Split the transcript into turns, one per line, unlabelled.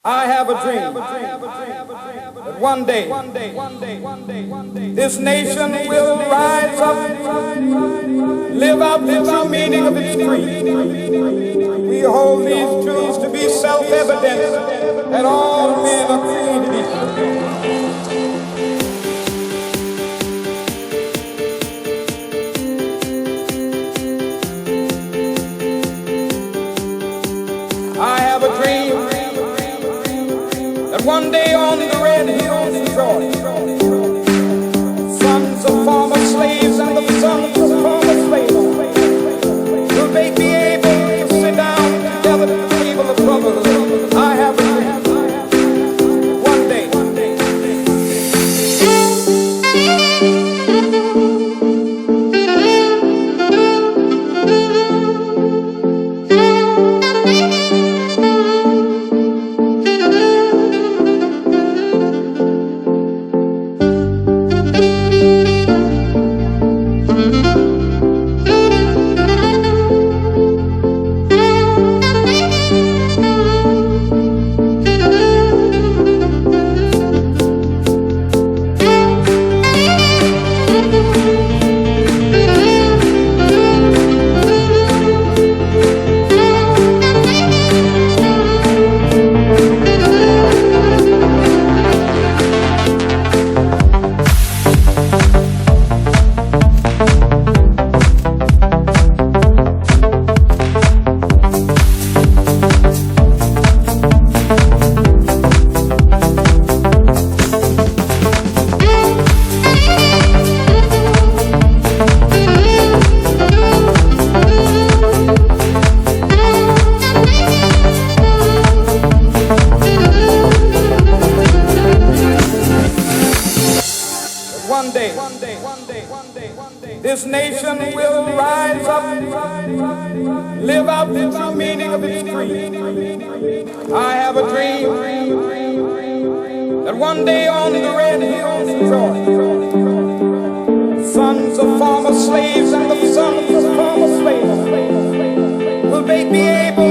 I have a dream that one day this nation will rise up, live out the true meaning of its creed. We hold these truths to be self-evident that all men are created equal. I have a dream that one day on the red hills of Georgia, sons of former slaves and the sons of former slaves will they be able to sit down together at the table of brothers. I have a dream one day. This nation will rise up, live out the true meaning of its creed. I have a dream that one day on the red hills of Georgia, sons of former slaves and the sons of former slaves will they be able